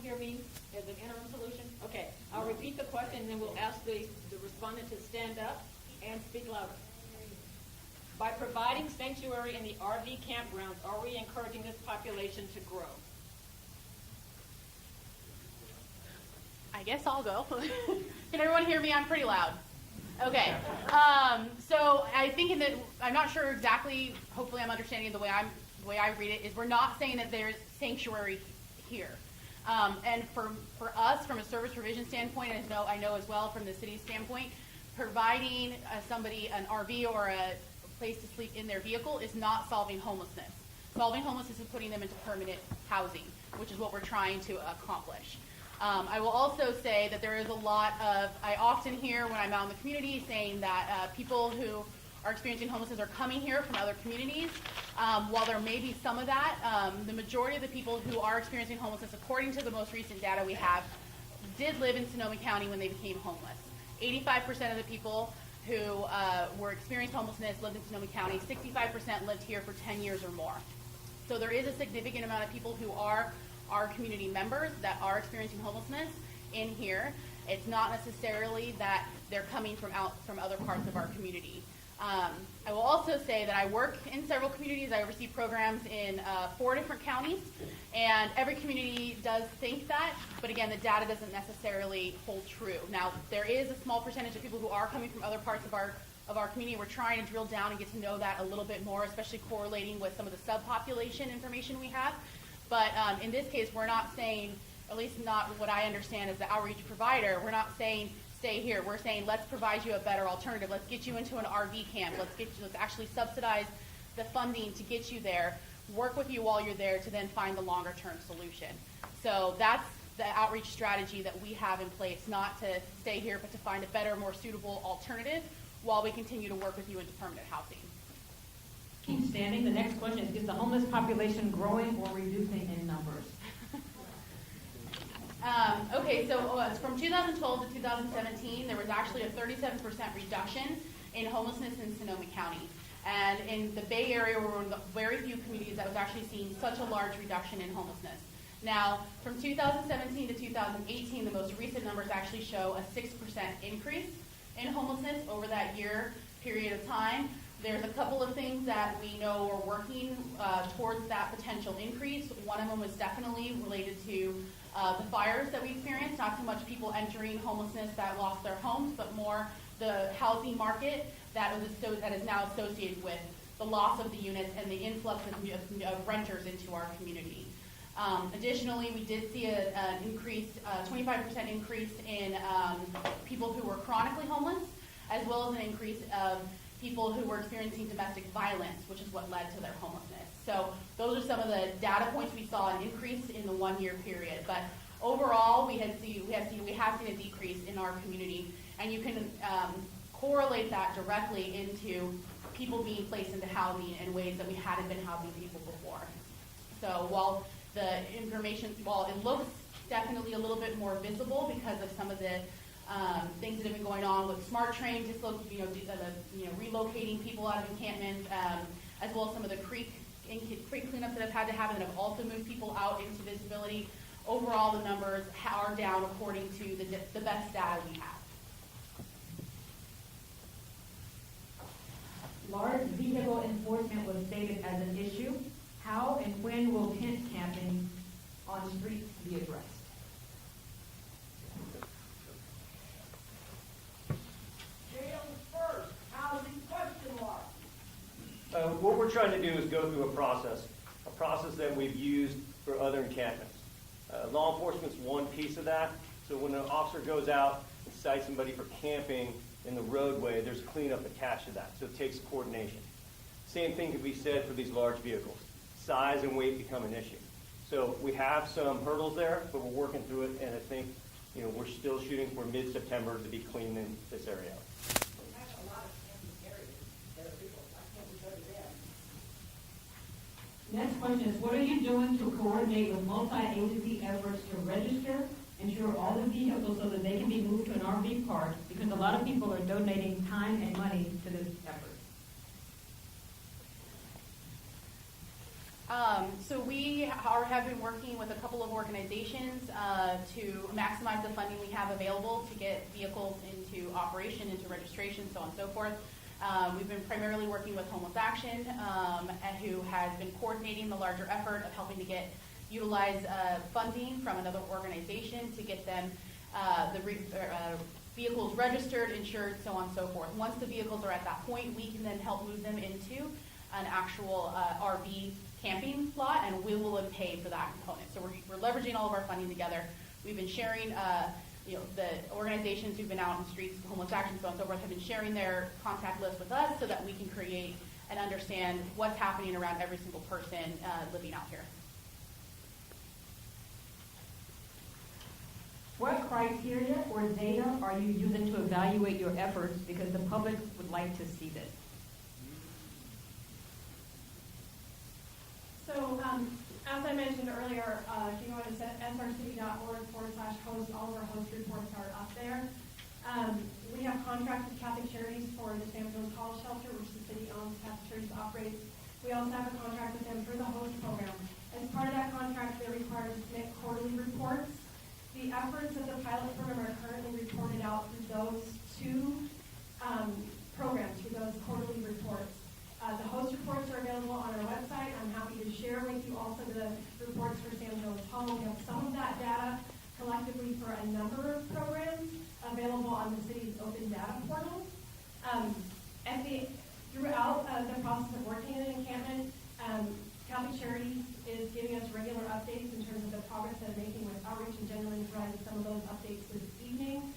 hear me as an interim solution? Okay, I'll repeat the question and then we'll ask the respondent to stand up and speak louder. By providing sanctuary in the RV campgrounds, are we encouraging this population to grow? I guess I'll go. Can everyone hear me? I'm pretty loud. Okay. So I think I'm not sure exactly, hopefully I'm understanding the way I read it, is we're not saying that there's sanctuary here. And for us, from a service provision standpoint, and I know as well from the city's standpoint, providing somebody an RV or a place to sleep in their vehicle is not solving homelessness. Solving homelessness is putting them into permanent housing, which is what we're trying to accomplish. I will also say that there is a lot of, I often hear when I'm out in the community saying that people who are experiencing homelessness are coming here from other communities. While there may be some of that, the majority of the people who are experiencing homelessness, according to the most recent data we have, did live in Sonoma County when they became homeless. 85% of the people who were experiencing homelessness lived in Sonoma County. 65% lived here for 10 years or more. So there is a significant amount of people who are our community members that are experiencing homelessness in here. It's not necessarily that they're coming from other parts of our community. I will also say that I work in several communities. I oversee programs in 4 different counties, and every community does think that, but again, the data doesn't necessarily hold true. Now, there is a small percentage of people who are coming from other parts of our community. We're trying to drill down and get to know that a little bit more, especially correlating with some of the subpopulation information we have. But in this case, we're not saying, at least not what I understand as the outreach provider, we're not saying stay here. We're saying let's provide you a better alternative. Let's get you into an RV camp. Let's actually subsidize the funding to get you there, work with you while you're there to then find the longer term solution. So that's the outreach strategy that we have in place, not to stay here, but to find a better, more suitable alternative while we continue to work with you into permanent housing. Keep standing. The next question is the homeless population growing or reducing in numbers? Okay, so from 2012 to 2017, there was actually a 37% reduction in homelessness in Sonoma County. And in the Bay Area, we're one of the very few communities that was actually seeing such a large reduction in homelessness. Now, from 2017 to 2018, the most recent numbers actually show a 6% increase in homelessness over that year period of time. There's a couple of things that we know are working towards that potential increase. One of them was definitely related to the fires that we experienced, not so much people entering homelessness that lost their homes, but more the housing market that is now associated with the loss of the units and the influx of renters into our community. Additionally, we did see an increase, 25% increase in people who were chronically homeless, as well as an increase of people who were experiencing domestic violence, which is what led to their homelessness. So those are some of the data points we saw an increase in the 1 year period. But overall, we have seen a decrease in our community, and you can correlate that directly into people being placed into housing in ways that we hadn't been housing people before. So while the information, while it looks definitely a little bit more visible because of some of the things that have been going on with smart trains, relocating people out of encampments, as well as some of the creek cleanups that have had to happen that have also moved people out into visibility. Overall, the numbers are down according to the best data we have. Large vehicle enforcement was stated as an issue. How and when will tent camping on streets be addressed? What we're trying to do is go through a process that we've used for other encampments. Law enforcement's one piece of that. So when an officer goes out and cites somebody for camping in the roadway, there's cleanup attached to that. So it takes coordination. Same thing could be said for these large vehicles. Size and weight become an issue. So we have some hurdles there, but we're working through it, and I think we're still shooting for mid-September to be cleaning this area out. Next question is, what are you doing to coordinate with multi-agency efforts to register, ensure all the vehicles so that they can be moved to an RV park? Because a lot of people are donating time and money to this effort. So we have been working with a couple of organizations to maximize the funding we have available to get vehicles into operation, into registration, so on and so forth. We've been primarily working with Homeless Action, who has been coordinating the larger effort of helping to utilize funding from another organization to get them vehicles registered, insured, so on and so forth. Once the vehicles are at that point, we can then help move them into an actual RV camping lot, and we will then pay for that component. So we're leveraging all of our funding together. We've been sharing, the organizations who've been out in the streets, Homeless Action, so on and so forth, have been sharing their contact list with us so that we can create and understand what's happening around every single person living out here. What criteria or data are you using to evaluate your efforts? Because the public would like to see this. So, as I mentioned earlier, if you go to srcity.org/host, all of our host reports are up there. We have contracts with Catholic Charities for the San Antonio College Shelter, which the city owns, Catholic Charities operates. We also have a contract with them for the host program. As part of that contract, they're required to submit quarterly reports. The efforts of the pilot program are currently reported out through those two programs, through those quarterly reports. The host reports are available on our website. I'm happy to share with you also the reports for San Joe's Home. We have some of that data collectively for a number of programs available on the city's open data portal. Throughout the process of working in an encampment, Catholic Charities is giving us regular updates in terms of the progress they're making with outreach, and Jennielynn provided some of those updates this evening.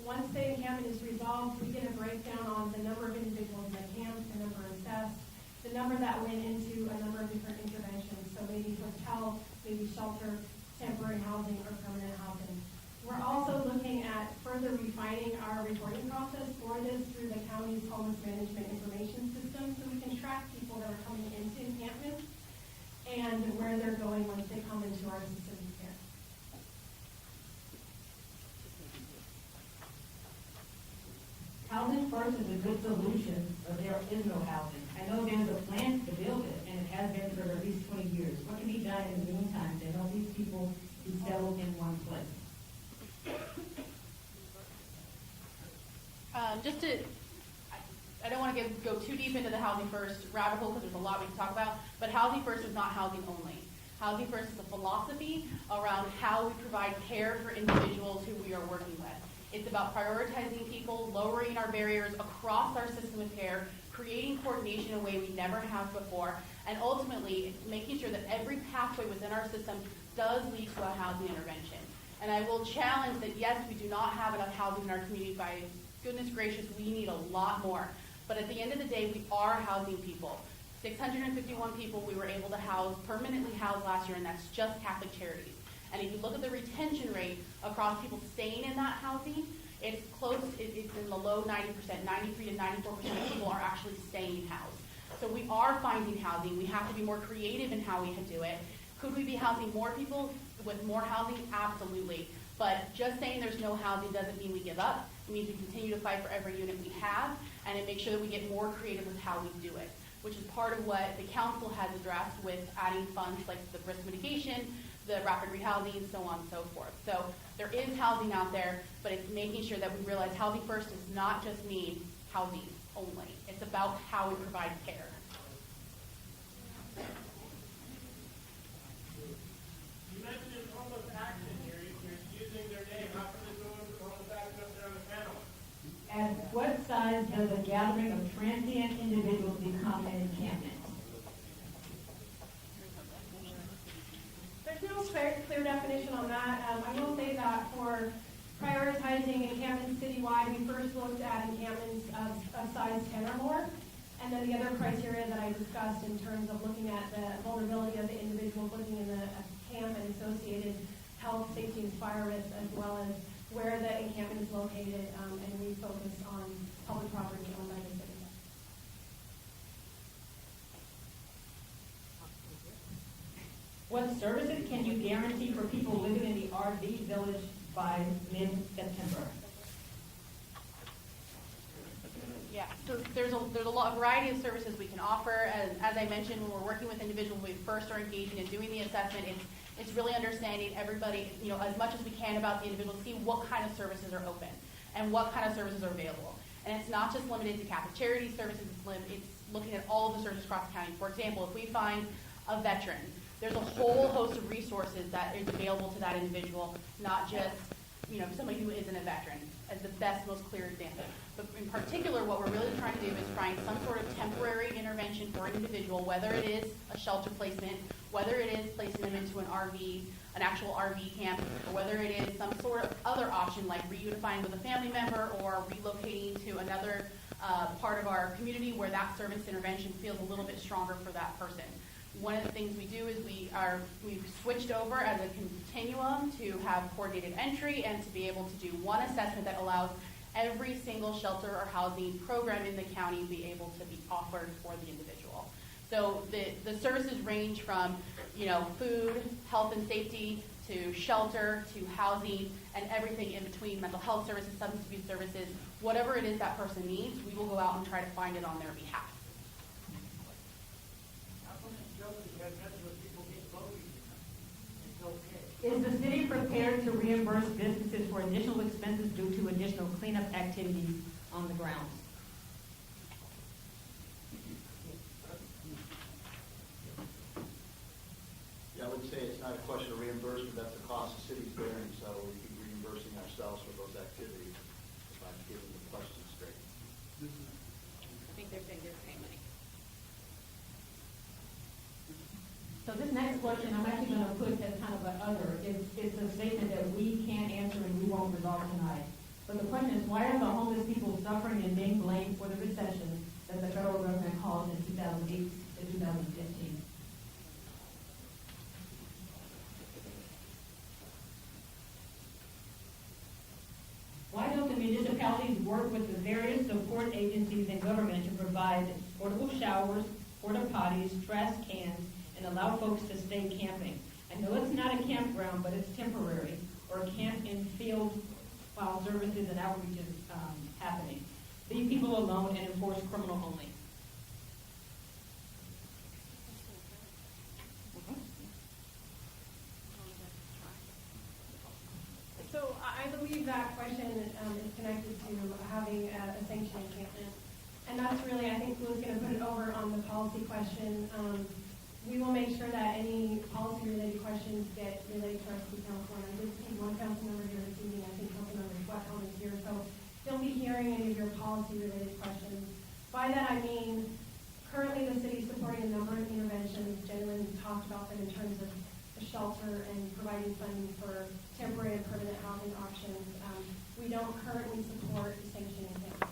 Once the encampment is resolved, we get a breakdown on the number of individuals in the camp, the number assessed, the number that went into a number of different interventions, so maybe hotel, maybe shelter, temporary housing, or permanent housing. We're also looking at further refining our reporting process for this through the county's homeless management information system, so we can track people that are coming into encampments and where they're going once they come into our system here. Housing first is a good solution, but there is no housing. I know there's a plan to build it, and it has been for at least 20 years. What can be done in the meantime to help these people be settled in one place? I don't want to go too deep into the Housing First rabbit hole because there's a lot we can talk about, but Housing First is not housing only. Housing First is a philosophy around how we provide care for individuals who we are working with. It's about prioritizing people, lowering our barriers across our system of care, creating coordination in a way we never have before, and ultimately making sure that every pathway within our system does lead to a housing intervention. And I will challenge that, yes, we do not have enough housing in our community. By goodness gracious, we need a lot more. But at the end of the day, we are housing people. 651 people we were able to permanently house last year, and that's just Catholic Charities. And if you look at the retention rate across people staying in that housing, it's in the low 90%, 93 to 94% of people are actually staying housed. So we are finding housing. We have to be more creative in how we do it. Could we be housing more people with more housing? Absolutely. But just saying there's no housing doesn't mean we give up. It means we continue to fight for every unit we have and make sure that we get more creative with how we do it, which is part of what the council has addressed with adding funds like the risk mitigation, the rapid rehousing, so on and so forth. So there is housing out there, but it's making sure that we realize housing first does not just mean housing only. It's about how we provide care. You mentioned Homeless Action here. You're using their name. How come there's no one from Homeless Action up there on the panel? At what size does a gathering of transient individuals become an encampment? There's no clear definition on that. I will say that for prioritizing encampments citywide, we first looked at encampments of size 10 or more. And then the other criteria that I discussed in terms of looking at the vulnerability of the individual living in the camp and associated health, safety, and fire risks, as well as where the encampment is located, and we focus on public property owned by the city. What services can you guarantee for people living in the RV village by mid-September? Yeah. So there's a variety of services we can offer. As I mentioned, when we're working with individuals, we first are engaging and doing the assessment. It's really understanding everybody, as much as we can about the individual, see what kind of services are open and what kind of services are available. And it's not just limited to Catholic Charities services, it's looking at all of the services across the county. For example, if we find a veteran, there's a whole host of resources that is available to that individual, not just, somebody who isn't a veteran, as the best, most clear example. But in particular, what we're really trying to do is find some sort of temporary intervention for an individual, whether it is a shelter placement, whether it is placing them into an RV, an actual RV camp, or whether it is some sort of other option like reunifying with a family member or relocating to another part of our community where that service intervention feels a little bit stronger for that person. One of the things we do is we've switched over as a continuum to have coordinated entry and to be able to do one assessment that allows every single shelter or housing program in the county be able to be offered for the individual. So the services range from, food, health and safety, to shelter, to housing, and everything in between, mental health services, substance abuse services, whatever it is that person needs, we will go out and try to find it on their behalf. Is the city prepared to reimburse businesses for additional expenses due to additional cleanup activities on the grounds? Yeah, I would say it's not a question of reimbursement, that's the cost the city's bearing, so we'd be reimbursing ourselves for those activities, if I'm getting the question straight. I think they're saying they're paying money. So this next question, I'm actually going to put as kind of an other. It's a statement that we can't answer and we won't resolve tonight. But the question is, why are the homeless people suffering and being blamed for the recession that the federal government caused in 2008 to 2015? Why don't the municipalities work with the various support agencies and government to provide portable showers, porta potties, trash cans, and allow folks to stay camping? I know it's not a campground, but it's temporary, or camp in field while services and outreach is happening. Leave people alone and enforce criminal only. So I believe that question is connected to having a sanctioned encampment. And that's really, I think Lou's going to put it over on the policy question. We will make sure that any policy-related questions get related to our city council. And I did see one council member here this evening. I think Councilmember Sweathelm is here. So he'll be hearing any of your policy-related questions. By that I mean, currently the city is supporting a number of interventions. Jennielynn talked about them in terms of the shelter and providing funding for temporary and permanent housing options. We don't currently support sanctioned encampments.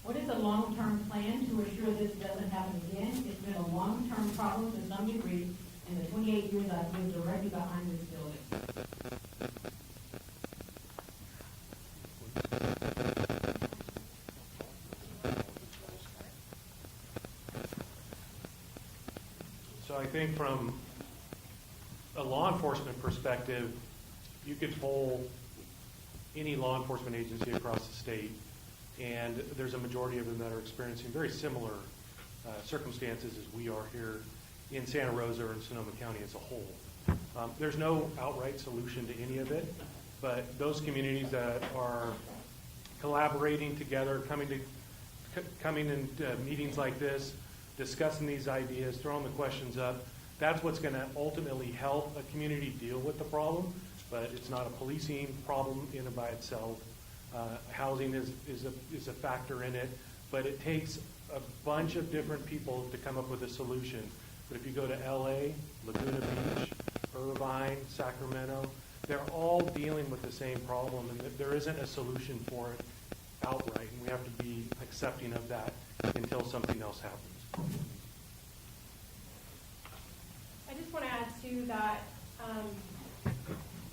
What is a long-term plan to assure this doesn't happen again? It's been a long-term problem to some degree in the 28 years I've lived directly behind this building. So I think from a law enforcement perspective, you could poll any law enforcement agency across the state, and there's a majority of them that are experiencing very similar circumstances as we are here in Santa Rosa or in Sonoma County as a whole. There's no outright solution to any of it, but those communities that are collaborating together, coming in meetings like this, discussing these ideas, throwing the questions up, that's what's going to ultimately help a community deal with the problem, but it's not a policing problem in and by itself. Housing is a factor in it, but it takes a bunch of different people to come up with a solution. But if you go to LA, Laguna Beach, Irvine, Sacramento, they're all dealing with the same problem, and there isn't a solution for it outright, and we have to be accepting of that until something else happens. I just want to add too that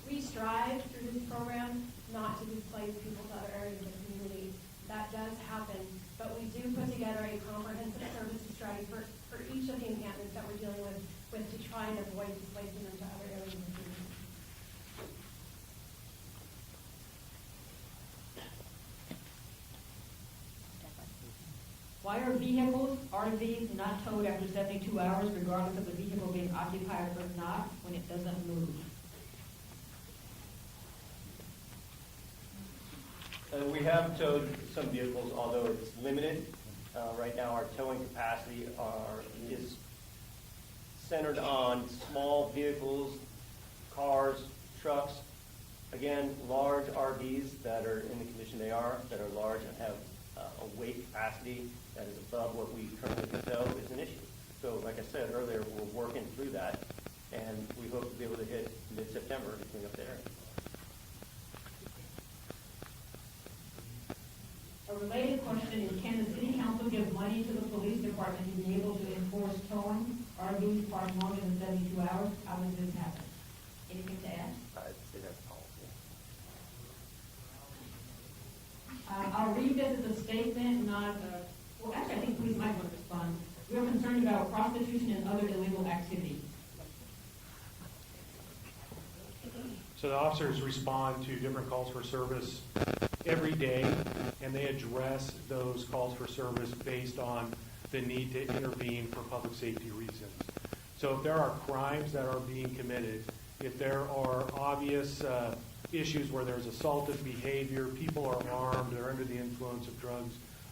we strive through this program not to displace people to other areas of the community. That does happen, but we do put together a comprehensive services strategy for each of the encampments that we're dealing with to try and avoid displacing them to other areas of the community. Why are vehicles, RVs, not towed after 72 hours regardless of the vehicle being occupied or not when it doesn't move? We have towed some vehicles, although it's limited. Right now, our towing capacity is centered on small vehicles, cars, trucks. Again, large RVs that are in the condition they are, that are large and have a weight capacity that is above what we currently can tow is an issue. So like I said earlier, we're working through that, and we hope to be able to hit mid-September to clean up the area. A related question is, can the city council give money to the police department to be able to enforce towing RVs parked longer than 72 hours? How does this happen? Anything to add? I'd say that's policy. I'll read this as a statement, not well, actually, I think police might want to respond. We are concerned about prostitution and other illegal activities. So the officers respond to different calls for service every day, and they address those calls for service based on the need to intervene for public safety reasons. So if there are crimes that are being committed, if there are obvious issues where there's assaultive behavior, people are armed, they're under the influence of drugs